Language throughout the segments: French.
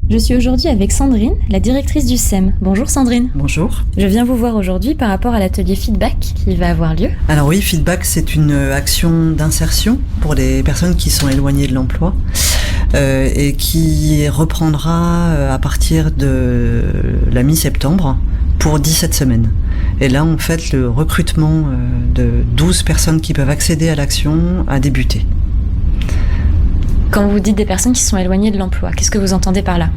Je suis aujourd'hui avec Sandrine, la directrice du SEM. Bonjour Sandrine. Bonjour. Je viens vous voir aujourd'hui par rapport à l'atelier Feedback qui va avoir lieu. Alors oui, Feedback, c'est une action d'insertion pour les personnes qui sont éloignées de l'emploi et qui reprendra à partir de la mi-septembre pour 17 semaines. Et là, en fait, le recrutement de 12 personnes qui peuvent accéder à l'action a débuté. Quand vous dites des personnes qui sont éloignées de l'emploi, qu'est-ce que vous entendez par là ?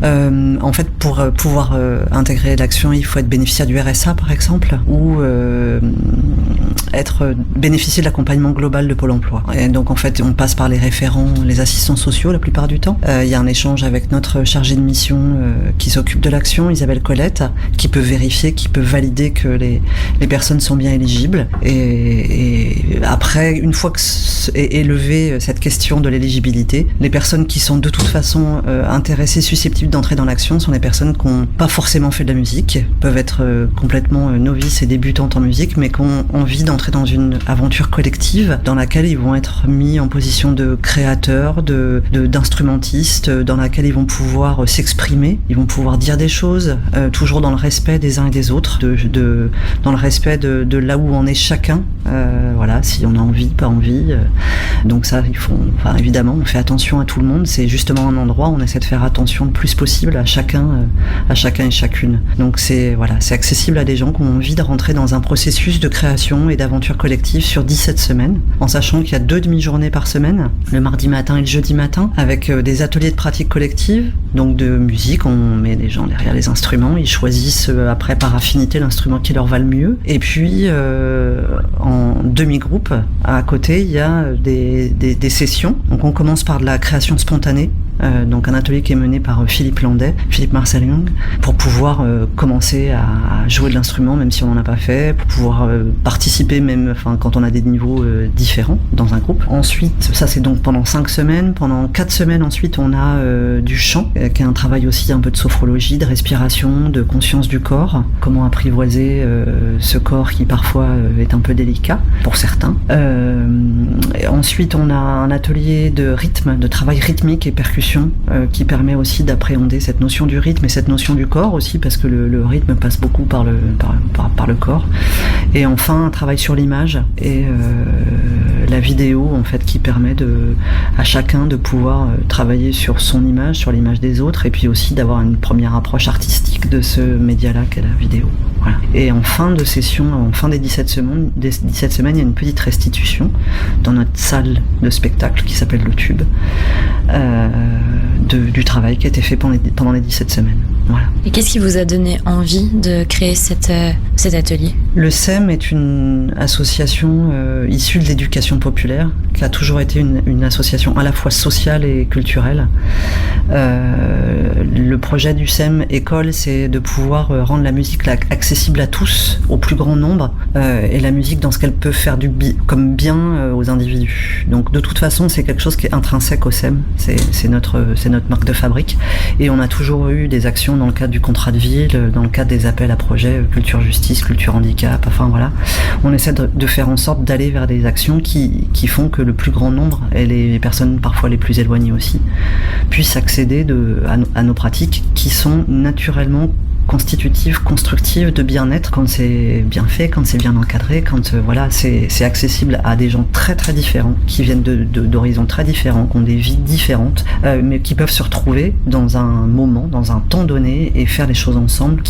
En fait, pour pouvoir intégrer l'action, il faut être bénéficiaire du RSA, par exemple, ou bénéficier de l'accompagnement global de Pôle emploi. Et donc, en fait, on passe par les référents, les assistants sociaux la plupart du temps. Il y a un échange avec notre chargée de mission qui s'occupe de l'action, Isabelle Colette, qui peut vérifier, qui peut valider que les personnes sont bien éligibles. Et après, une fois que est levée cette question de l'éligibilité, les personnes qui sont de toute façon intéressées, susceptibles d'entrer dans l'action sont les personnes qui n'ont pas forcément fait de la musique, peuvent être complètement novices et débutantes en musique, mais qui ont envie d'entrer dans une aventure collective dans laquelle ils vont être mis en position de créateurs, d'instrumentistes, dans laquelle ils vont pouvoir s'exprimer, ils vont pouvoir dire des choses, toujours dans le respect des uns et des autres, dans le respect de là où en est chacun, voilà, si on a envie, pas envie. Donc ça, évidemment, on fait attention à tout le monde, c'est justement un endroit où on essaie de faire attention le plus possible à chacun et chacune. Donc c'est accessible à des gens qui ont envie de rentrer dans un processus de création et d'aventure collective sur 17 semaines, en sachant qu'il y a 2 demi-journées par semaine, le mardi matin et le jeudi matin, avec des ateliers de pratique collective, donc de musique, on met des gens derrière les instruments, ils choisissent après par affinité l'instrument qui leur va le mieux, et puis en demi-groupe, à côté, il y a des sessions, donc on commence par de la création spontanée, donc un atelier qui est mené par Philippe Marcel Young, pour pouvoir commencer à jouer de l'instrument même si on n'en a pas fait, pour pouvoir participer même quand on a des niveaux différents dans un groupe. Ensuite, ça c'est donc pendant 5 semaines, pendant 4 semaines ensuite on a du chant, qui est un travail aussi un peu de sophrologie, de respiration, de conscience du corps, comment apprivoiser ce corps qui parfois est un peu délicat pour certains. Ensuite on a un atelier de rythme, de travail rythmique et percussion, qui permet aussi d'appréhender cette notion du rythme et cette notion du corps aussi, parce que le rythme passe beaucoup par le corps. Et enfin un travail sur l'image et la vidéo en fait, qui permet à chacun de pouvoir travailler sur son image, sur l'image des autres, et puis aussi d'avoir une première approche artistique de ce média-là qu'est la vidéo. Voilà. Et en fin de session, en fin des 17 semaines, il y a une petite restitution dans notre salle de spectacle qui s'appelle le Tube, du travail qui a été fait pendant les 17 semaines. Voilà. Et qu'est-ce qui vous a donné envie de créer cet atelier ? Le SEM est une association issue de l'éducation populaire, qui a toujours été une association à la fois sociale et culturelle. Le projet du SEM École, c'est de pouvoir rendre la musique accessible à tous, au plus grand nombre, et la musique dans ce qu'elle peut faire comme bien aux individus. Donc de toute façon, c'est quelque chose qui est intrinsèque au SEM, c'est notre marque de fabrique, et on a toujours eu des actions dans le cadre du contrat de ville, dans le cadre des appels à projets culture justice, culture handicap, enfin voilà. On essaie de faire en sorte d'aller vers des actions qui font que le plus grand nombre, et les personnes parfois les plus éloignées aussi, puissent accéder à nos pratiques qui sont naturellement constitutive, constructive de bien-être quand c'est bien fait, quand c'est bien encadré, quand c'est accessible à des gens très très différents, qui viennent d'horizons très différents, qui ont des vies différentes, mais qui peuvent se retrouver dans un moment, dans un temps donné et faire les choses ensemble,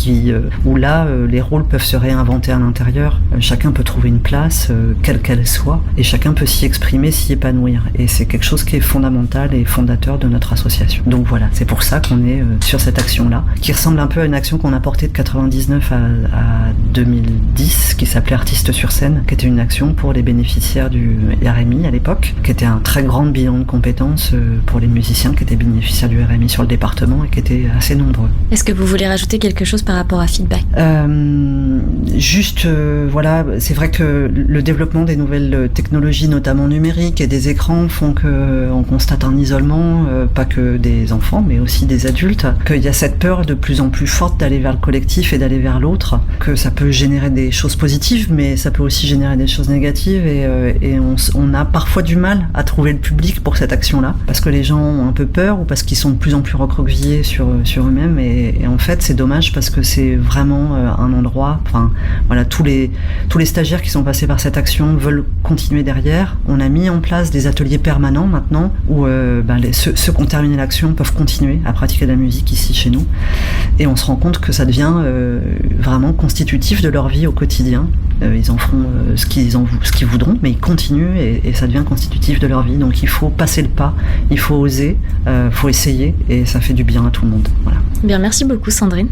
où là les rôles peuvent se réinventer à l'intérieur, chacun peut trouver une place, quelle qu'elle soit, et chacun peut s'y exprimer, s'y épanouir, et c'est quelque chose qui est fondamental et fondateur de notre association. Donc voilà, c'est pour ça qu'on est sur cette action-là, qui ressemble un peu à une action qu'on a portée de 99 à 2010, qui s'appelait Artistes sur scène, qui était une action pour les bénéficiaires du RMI à l'époque, qui était un très grand bilan de compétences pour les musiciens qui étaient bénéficiaires du RMI sur le département et qui étaient assez nombreux. Est-ce que vous voulez rajouter quelque chose par rapport à Feedback ? Voilà, c'est vrai que le développement des nouvelles technologies, notamment numériques et des écrans, font qu'on constate un isolement, pas que des enfants, mais aussi des adultes, qu'il y a cette peur de plus en plus forte d'aller d'aller vers le collectif et d'aller vers l'autre, que ça peut générer des choses positives, mais ça peut aussi générer des choses négatives, et on a parfois du mal à trouver le public pour cette action-là, parce que les gens ont un peu peur, ou parce qu'ils sont de plus en plus recroquevillés sur eux-mêmes, et en fait c'est dommage, parce que c'est vraiment un endroit, enfin voilà, tous les stagiaires qui sont passés par cette action veulent continuer derrière. On a mis en place des ateliers permanents maintenant, où ceux qui ont terminé l'action peuvent continuer à pratiquer de la musique ici chez nous, et on se rend compte que ça devient vraiment constitutif de leur vie au quotidien. Ils en feront ce qu'ils voudront, mais ils continuent, et ça devient constitutif de leur vie. Donc il faut passer le pas, il faut oser, faut essayer, et ça fait du bien à tout le monde. Voilà. Bien, merci beaucoup Sandrine.